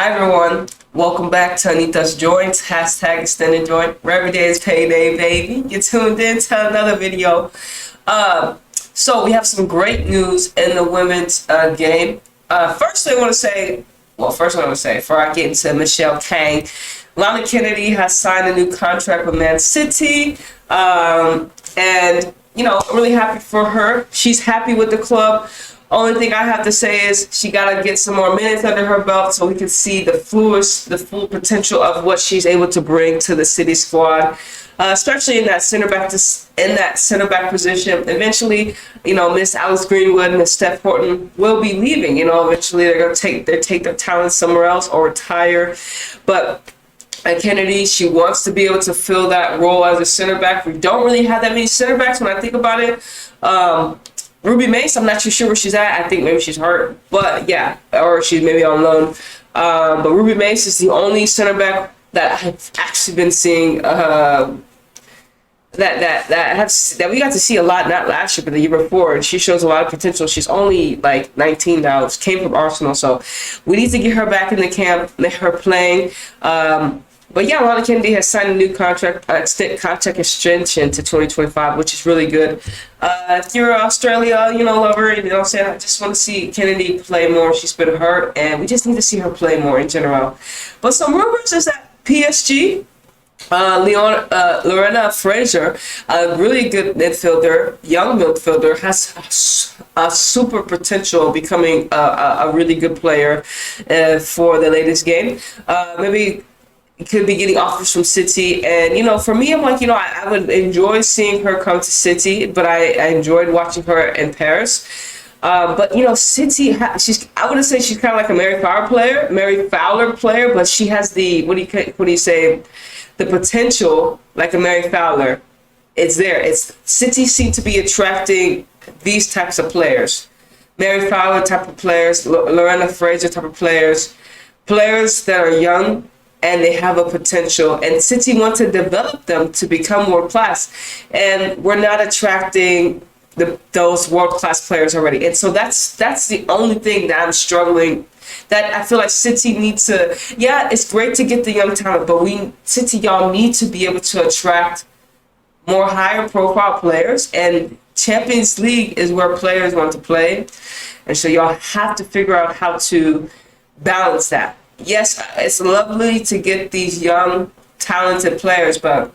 Hi everyone, welcome back to Anita's Joints, hashtag Extendajoint, where every day is payday, baby. Get tuned in to another video. So we have some great news in the women's game. First I want to say, before I get into Michelle Kang, Lana Kennedy has signed a new contract with Man City, and I'm really happy for her. She's happy with the club. Only thing I have to say is she got to get some more minutes under her belt so we can see the full potential of what she's able to bring to the City squad, especially in that center back position. Eventually, Miss Alice Greenwood and Miss Steph Horton will be leaving. Eventually they're going to take their talent somewhere else or retire, but Kennedy, she wants to be able to fill that role as a center back. We don't really have that many center backs when I think about it. Ruby Mace, I'm not too sure where she's at. I think maybe she's hurt, but yeah, or she's maybe on loan. But Ruby Mace is the only center back that I've actually been seeing that we got to see a lot, not last year but the year before. And she shows a lot of potential. She's only like 19 now. She came from Arsenal, so we need to get her back in the camp, let her playing. But yeah, Lana Kennedy has signed a new contract extension to 2025, which is really good. If you're Australia, love her, I just want to see Kennedy play more. She's been hurt, and we just need to see her play more in general. But some rumors is that PSG, Lyon, Lorena Fraser, a really good midfielder, young midfielder, has a super potential becoming a really good player for the latest game. Maybe could be getting offers from City, and for me, I'm like, I would enjoy seeing her come to City, but I enjoyed watching her in Paris. But City, I wouldn't say she's kind of like a Mary Fowler player, but she has the the potential like a Mary Fowler. It's there. City seem to be attracting these types of players, Mary Fowler type of players, Lorena Fraser type of players that are young and they have a potential, and City want to develop them to become world class, and we're not attracting those world class players already. And so that's the only thing that I'm struggling, that I feel like City needs to. Yeah, it's great to get the young talent, but City, y'all need to be able to attract more higher profile players, and Champions League is where players want to play, and so y'all have to figure out how to balance that. Yes, it's lovely to get these young, talented players, but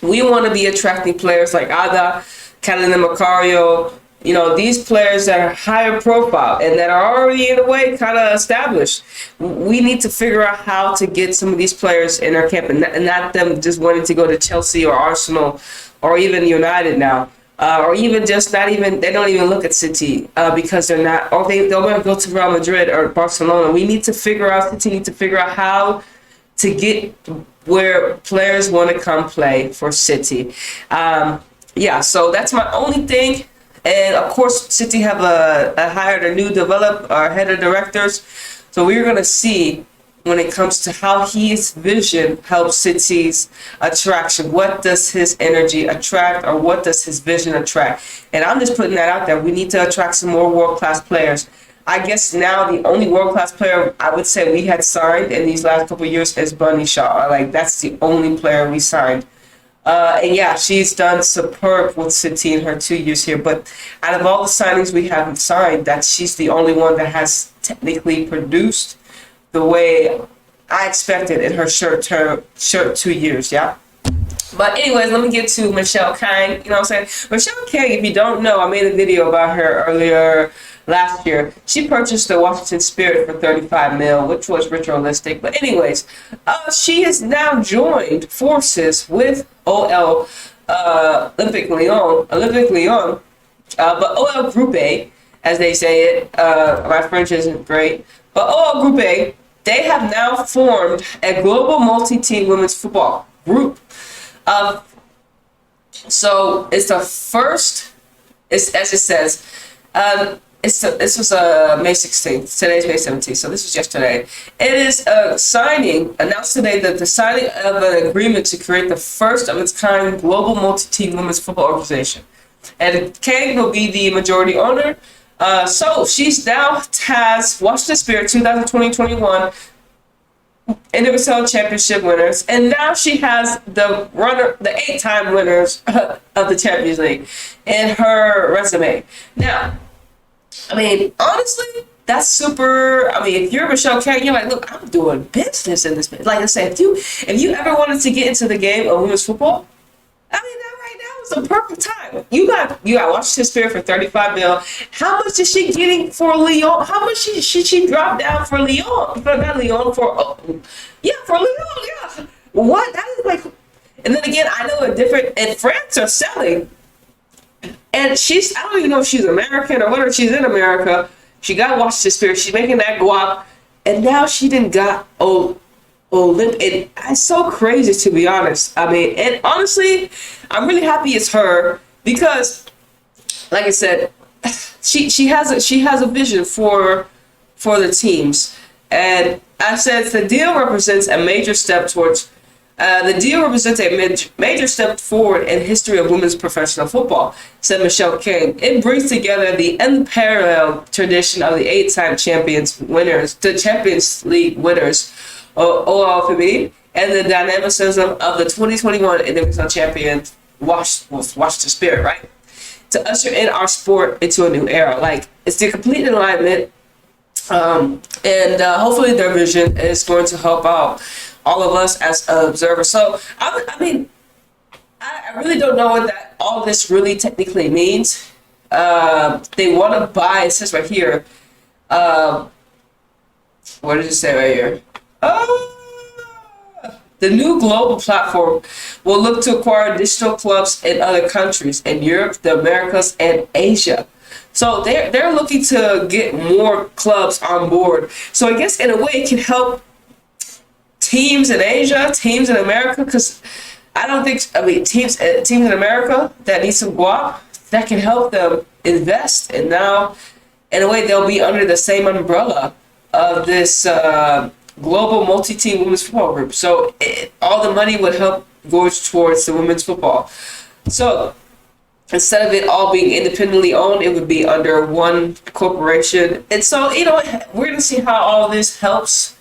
we want to be attracting players like Ada, Catalina Macario, these players that are higher profile and that are already in a way kind of established. We need to figure out how to get some of these players in our camp, and not them just wanting to go to Chelsea or Arsenal or even United now. Or even just they don't even look at City because they're not, or they'll want to go to Real Madrid or Barcelona. City need to figure out how to get where players want to come play for City. So that's my only thing. And of course, City have hired a new head of directors. So we're going to see when it comes to how his vision helps City's attraction. What does his energy attract, or what does his vision attract? And I'm just putting that out there. We need to attract some more world-class players. I guess now the only world-class player I would say we had signed in these last couple of years is Bunny Shaw. Like, that's the only player we signed. And yeah, she's done superb with City in her 2 years here. But out of all the signings we haven't signed, she's the only one that has technically produced the way I expected in her short 2 years, yeah. But anyways, let me get to Michelle Kang. Michelle Kang, if you don't know, I made a video about her earlier last year. She purchased the Washington Spirit for $35 million, which was ritualistic. But anyways, she has now joined forces with Olympique Lyon, but OL Group A, as they say it. My French isn't great, but OL Group A, they have now formed a global multi-team women's football group. So it's the first, as it says, this was May 16th. Today's May 17th, so this was yesterday. It is announced today that the signing of an agreement to create the first of its kind global multi-team women's football organization. And Kang will be the majority owner. So she's now has Washington Spirit 2020-21 NWSL championship winners, and now she has the 8-time winners of the Champions League in her resume. Now, I mean, honestly, that's super. I mean, if you're Michelle Kang, you're like, look, I'm doing business in this. Like I said, if you ever wanted to get into the game of women's football, I mean, that right now is the perfect time. You got Washington Spirit for 35 mil. How much is she getting for Lyon? How much should she drop down for Lyon? For not Lyon, for Lyon, yeah. What? That is like, and then again, I know in France are selling, and I don't even know if she's American or whether she's in America. She got Washington Spirit. She's making that guap, and now she didn't got Olymp. It's so crazy, to be honest. I mean, and honestly, I'm really happy it's her because, like I said, she has a vision for the teams, and I said the deal represents a major step towards. The deal represents a major step forward in history of women's professional football, said Michelle Kang. It brings together the unparalleled tradition of the 8-time the Champions League winners, OLFB, and the dynamicism of the 2021 NWSL champion Washington Spirit, right? To usher in our sport into a new era. Like, it's the complete alignment, and hopefully their vision is going to help out all of us as observers. So, I mean, I really don't know what all this really technically means. They want to buy, it says right here, what did it say right here? The new global platform will look to acquire additional clubs in other countries in Europe, the Americas, and Asia. So they're looking to get more clubs on board. So I guess in a way it can help teams in Asia, teams in America, because teams in America that need some guap, that can help them invest. And now, in a way, they'll be under the same umbrella of this global multi-team women's football group. So all the money would help go towards the women's football. So instead of it all being independently owned, it would be under one corporation. And so, we're going to see how all this helps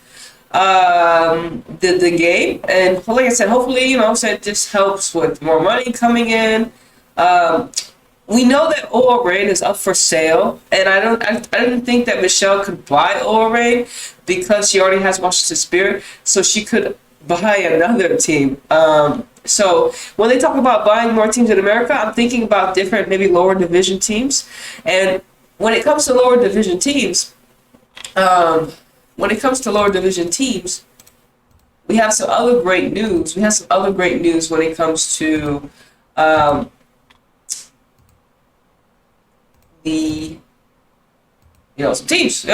the game. And like I said, hopefully, it just helps with more money coming in. We know that OL Reign is up for sale, and I didn't think that Michelle could buy OL Reign because she already has Washington Spirit, so she could buy another team. So when they talk about buying more teams in America, I'm thinking about different, maybe lower division teams. And when it comes to lower division teams, we have some other great news. When it comes to some teams.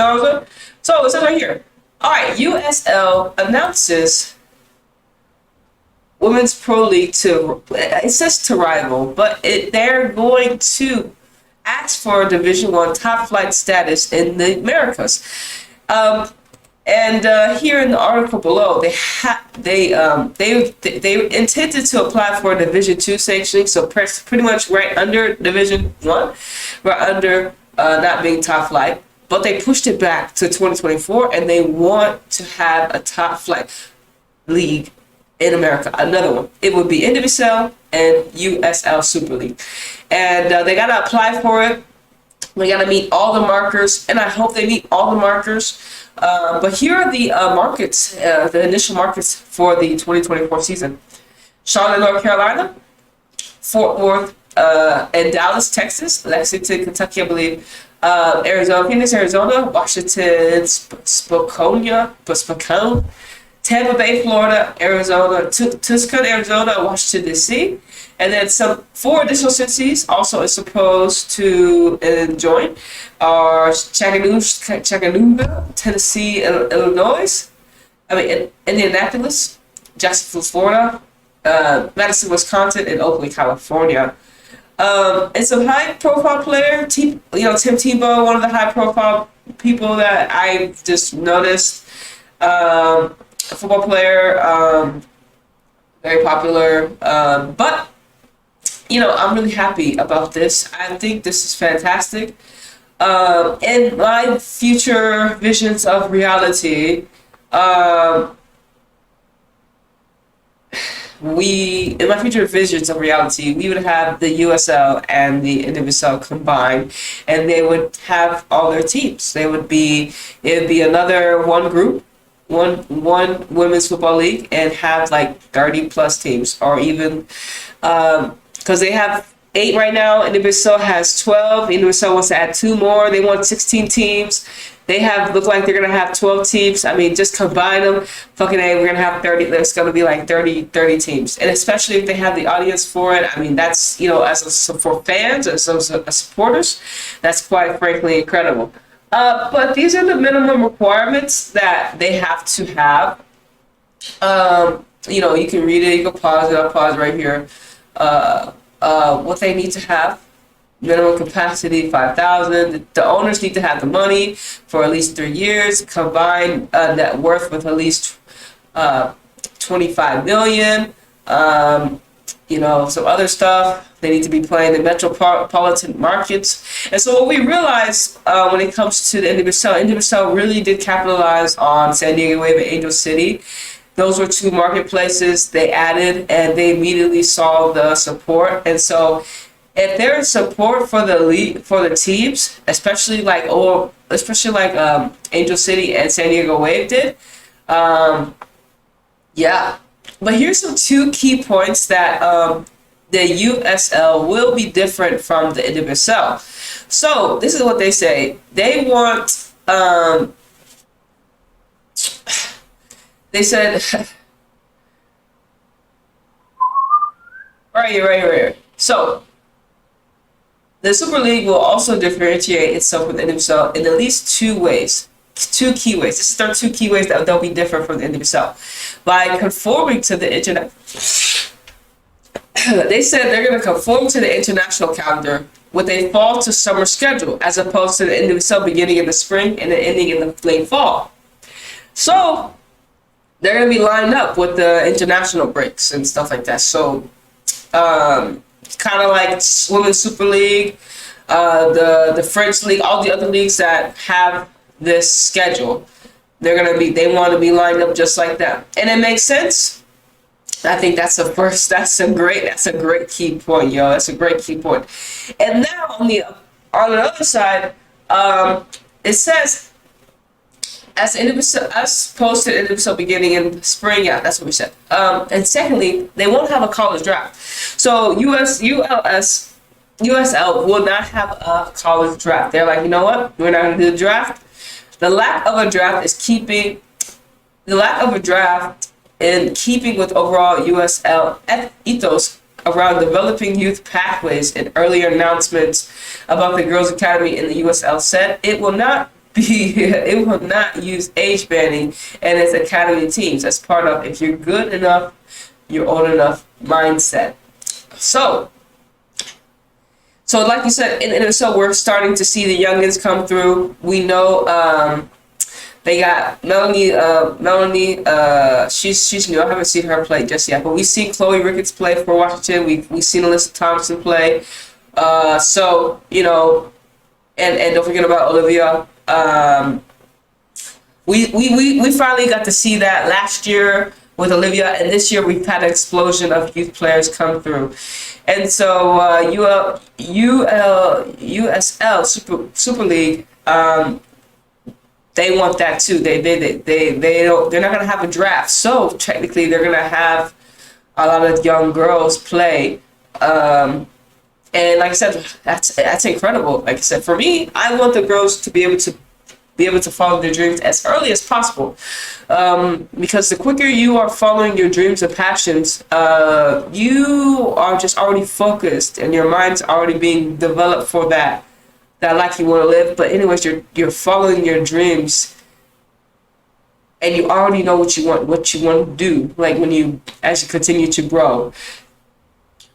So it says right here. All right, USL announces Women's Pro League it says to rival, but they're going to ask for Division I top flight status in the Americas. And here in the article below, they intended to apply for Division II sanctioning, so pretty much right under Division I, right under not being top flight. But they pushed it back to 2024, and they want to have a top flight league in America, another one. It would be NWSL and USL Super League. And they got to apply for it. We got to meet all the markers, and I hope they meet all the markers. But here are the markets, the initial markets for the 2024 season. Charlotte, North Carolina, Fort Worth, and Dallas, Texas, Lexington, Kentucky, I believe, Arizona, Phoenix, Arizona, Washington, Spokane, Tampa Bay, Florida, Arizona, Tucson, Arizona, Washington, D.C., and then 4 additional cities also is supposed to join are Chattanooga, Tennessee, Illinois, Indianapolis, Jacksonville, Florida, Madison, Wisconsin, and Oakland, California. And some high-profile player, Tim Tebow, one of the high-profile people that I just noticed. A football player, very popular, but I'm really happy about this. I think this is fantastic. In my future visions of reality, in my future visions of reality, we would have the USL and the NWSL combined, and they would have all their teams. It would be another one group, one women's football league, and have like 30 plus teams, or even because they have 8 right now, and NWSL has 12. NWSL wants to add 2 more. They want 16 teams. They look like they're gonna have 12 teams. I mean, just combine them. Fucking A, we're gonna have 30. There's gonna be like 30 teams, and especially if they have the audience for it. I mean, that's for fans, as supporters, that's quite frankly incredible. But these are the minimum requirements that they have to have. You can read it. You can pause it. I'll pause right here. What they need to have. Minimum capacity 5,000. The owners need to have the money for at least 3 years. Combined net worth with at least 25 million. Some other stuff. They need to be playing the metropolitan markets. And so what we realized when it comes to the NWSL really did capitalize on San Diego Wave and Angel City. Those were 2 marketplaces they added, and they immediately saw the support. And so if there is support for the league, for the teams, especially like Angel City and San Diego Wave did, yeah. But here's some 2 key points that the USL will be different from the NWSL. So this is what they say. They want. They said. Right here. So. The Super League will also differentiate itself from the NWSL in at least 2 ways. 2 key ways. This is their 2 key ways that they'll be different from the NWSL. By conforming to the internet. They said they're going to conform to the international calendar with a fall to summer schedule, as opposed to the NWSL beginning in the spring and then ending in the late fall. So they're going to be lined up with the international breaks and stuff like that. So, kind of like Women's Super League, the French League, all the other leagues that have this schedule, they want to be lined up just like that, and it makes sense. I think that's a great key point, yo. That's a great key point. And now on the other side, it says as opposed to NWSL beginning in the spring. Yeah, that's what we said. And secondly, they won't have a college draft. So USL will not have a college draft. They're like, you know what? We're not going to do the draft. The lack of a draft in keeping with overall USL ethos around developing youth pathways and earlier announcements about the Girls Academy in the USL said it will not use age banding and its academy teams as part of if you're good enough, you're old enough mindset. So like you said, and so we're starting to see the youngins come through. We know they got Melanie. She's new. I haven't seen her play just yet, but we've seen Chloe Ricketts play for Washington. We've seen Alyssa Thompson play. And don't forget about Olivia. We finally got to see that last year with Olivia, and this year we've had an explosion of youth players come through. And so USL Super League, they want that too. They're not gonna have a draft, so technically they're gonna have a lot of young girls play. And like I said, that's incredible. Like I said, for me, I want the girls to be able to follow their dreams as early as possible, because the quicker you are following your dreams and passions, you are just already focused and your mind's already being developed for that life you want to live. But anyways, you're following your dreams and you already know what you want to do, like as you continue to grow.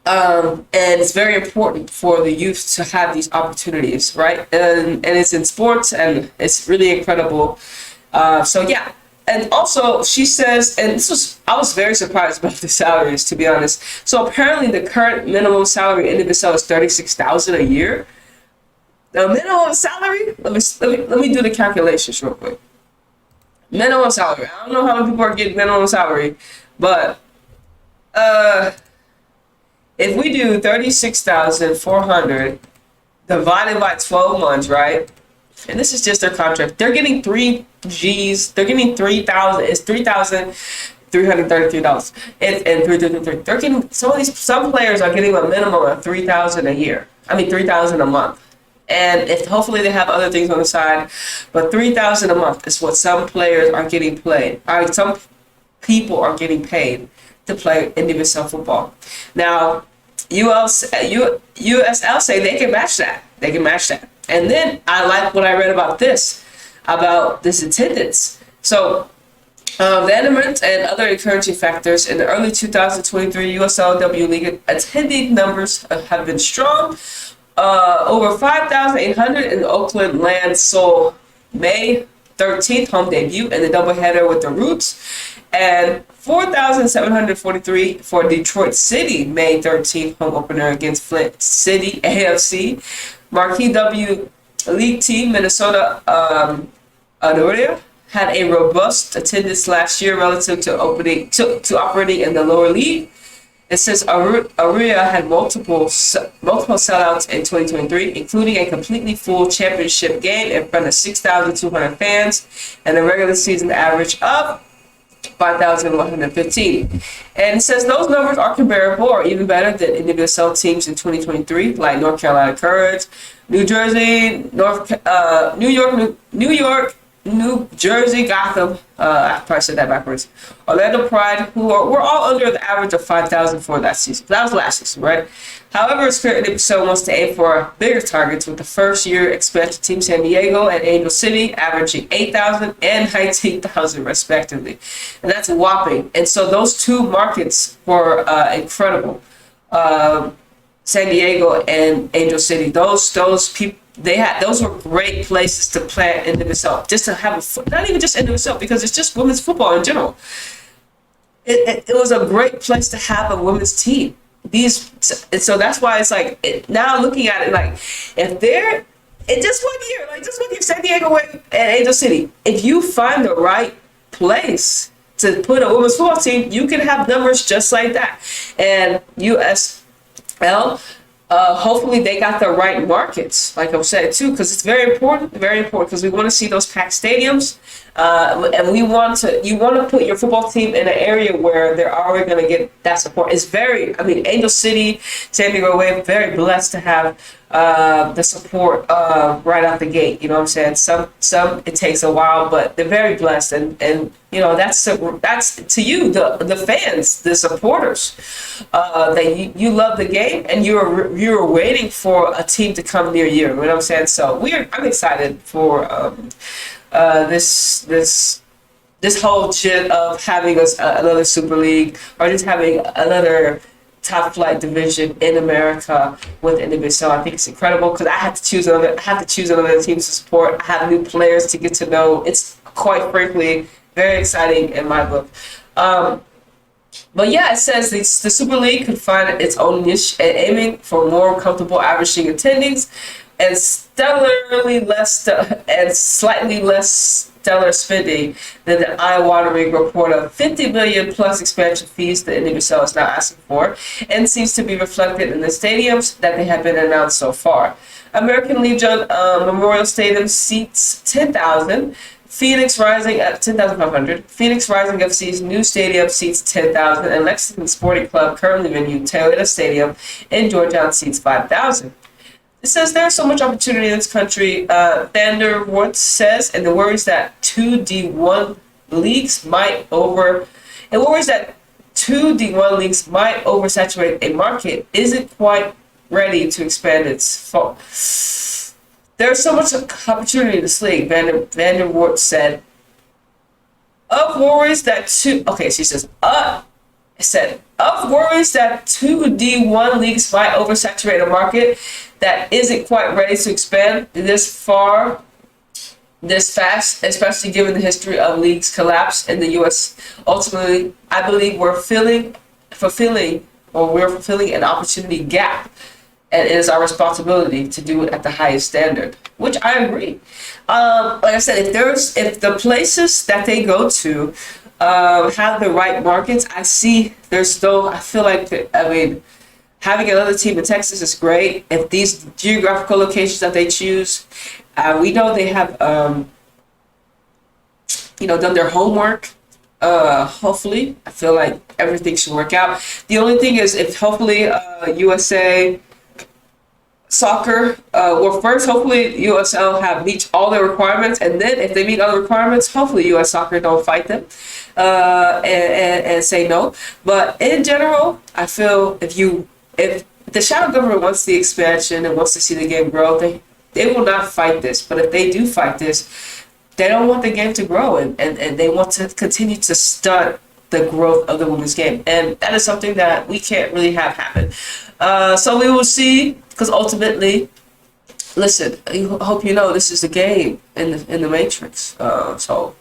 And it's very important for the youth to have these opportunities, right? And it's in sports, and it's really incredible. So yeah, and also she says, and I was very surprised about the salaries, to be honest. So apparently the current minimum salary in NWSL is $36,000 a year. The minimum salary. Let me do the calculations real quick. Minimum salary. I don't know how many people are getting minimum salary, but Uh, if we do 36,400 divided by 12 months, right? And this is just their contract. They're getting 3 G's. They're getting 3,000. It's $3,333. And 333. They're getting some players are getting a minimum of 3,000 a year. I mean 3,000 a month. And if hopefully they have other things on the side, but 3,000 a month is what some players are getting played. Some people are getting paid to play individual football. Now, USL say they can match that. They can match that. And then I like what I read about this attendance. So, abandonment and other encouraging factors in the early 2023 USLW League attending numbers have been strong. Over 5,800 in the Oakland Land Soul May 13th home debut and the doubleheader with the Roots, and 4,743 for Detroit City May 13th home opener against Flint City AFC. Marquee W League team Minnesota Adoria had a robust attendance last year relative to operating in the lower league. It says Aria had multiple sellouts in 2023, including a completely full championship game in front of 6,200 fans and a regular season average of 5,115. And it says those numbers are comparable or even better than individual teams in 2023, like North Carolina Courage, New Jersey, New Jersey, Gotham, I probably said that backwards, Orlando Pride, who were all under the average of 5,000 for that season. That was last season, right? However, Spirit Episode wants to aim for bigger targets with the first year expansion team San Diego and Angel City averaging 8,000 and 19,000 respectively. And that's whopping. And so those two markets were incredible. San Diego and Angel City, those people, those were great places to play in themselves, just to have not even just in themselves, because it's just women's football in general. It was a great place to have a women's team. So that's why it's like now looking at it, like if they're in just 1 year, San Diego and Angel City, if you find the right place to put a women's football team, you can have numbers just like that. And USL. Hopefully they got the right markets, like I said too, because it's very important, because we want to see those packed stadiums, and you want to put your football team in an area where they're already going to get that support. Angel City, San Diego Wave, very blessed to have the support right out the gate. You know what I'm saying? Some it takes a while, but they're very blessed, and you know that's to you, the fans, the supporters, that you love the game and you're waiting for a team to come near you. You know what I'm saying? So I'm excited for this whole shit of having another Super League, or just having another top flight division in America with individual. I think it's incredible because I have to choose another team to support. I have new players to get to know. It's quite frankly very exciting in my book. But yeah, it says the Super League could find its own niche and aiming for more comfortable averaging attendings and slightly less stellar spending than the eye-watering report of 50 million plus expansion fees the NWSL is now asking for, and seems to be reflected in the stadiums that they have been announced so far. American Legion Memorial Stadium seats 10,000. Phoenix Rising at 10,500. Phoenix Rising FC's new stadium seats 10,000, and Lexington Sporting Club, currently venue Toyota Stadium in Georgetown, seats 5,000. It says there's so much opportunity in this country. Vanderwoort says, and the worries that two D1 leagues might oversaturate a market isn't quite ready to expand its fault. There's so much opportunity in this league, Vanderwoort said. Of worries that two D1 leagues might oversaturate a market that isn't quite ready to expand this fast, especially given the history of leagues collapse in the U.S. Ultimately, I believe we're fulfilling an opportunity gap, and it is our responsibility to do it at the highest standard, which I agree. Like I said, if the places that they go to have the right markets. I feel like, having another team in Texas is great. If these geographical locations that they choose, we know they have, done their homework. Hopefully, I feel like everything should work out. The only thing is, if hopefully USA Soccer, first, hopefully USL meet all their requirements, and then if they meet other requirements, hopefully US Soccer don't fight them and say no. But in general, I feel if the shadow government wants the expansion and wants to see the game grow, they will not fight this. But if they do fight this, they don't want the game to grow, and they want to continue to stunt the growth of the women's game. And that is something that we can't really have happen. So we will see, because ultimately, listen, I hope you know this is the game in the Matrix. So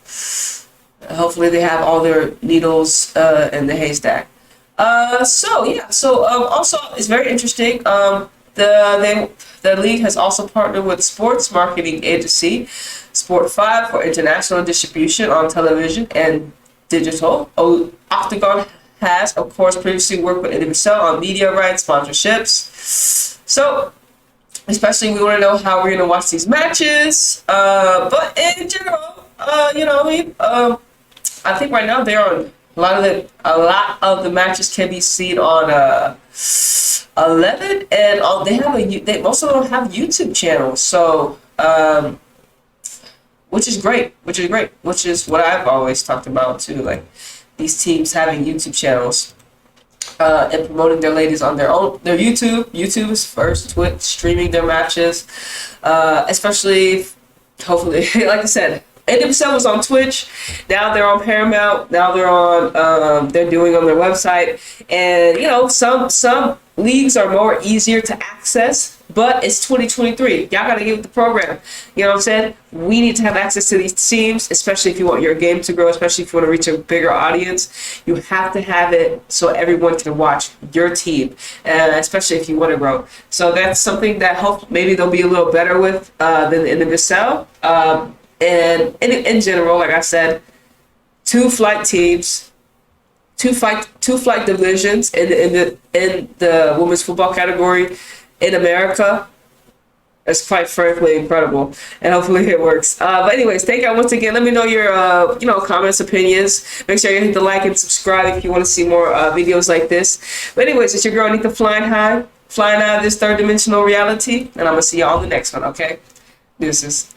hopefully they have all their needles in the haystack. Also, it's very interesting. The league has also partnered with sports marketing agency Sport 5 for international distribution on television and digital. Octagon has, of course, previously worked with NWSL on media rights, sponsorships. So, especially we want to know how we're going to watch these matches. But in general, I think right now they're on a lot of the matches can be seen on 11, and most of them have YouTube channels. So, which is great. Which is what I've always talked about too. Like these teams having YouTube channels and promoting their ladies on their YouTube. YouTube is first. Twitch streaming their matches, especially hopefully, like I said. NWSL was on Twitch. Now they're on Paramount. Now they're on. They're doing on their website, and some leagues are more easier to access. But it's 2023. Y'all gotta get with the program. You know what I'm saying? We need to have access to these teams, especially if you want your game to grow, especially if you want to reach a bigger audience. You have to have it so everyone can watch your team, especially if you want to grow. So that's something that maybe they'll be a little better with than in the NWSL. And in general, like I said, 2 flight teams, two flight divisions in the women's football category in America. It's quite frankly incredible, and hopefully it works. But anyways, thank you once again. Let me know your comments, opinions. Make sure you hit the like and subscribe if you want to see more videos like this. But anyways, it's your girl Anita flying out of this third dimensional reality, and I'm gonna see y'all on the next one. Okay, deuces.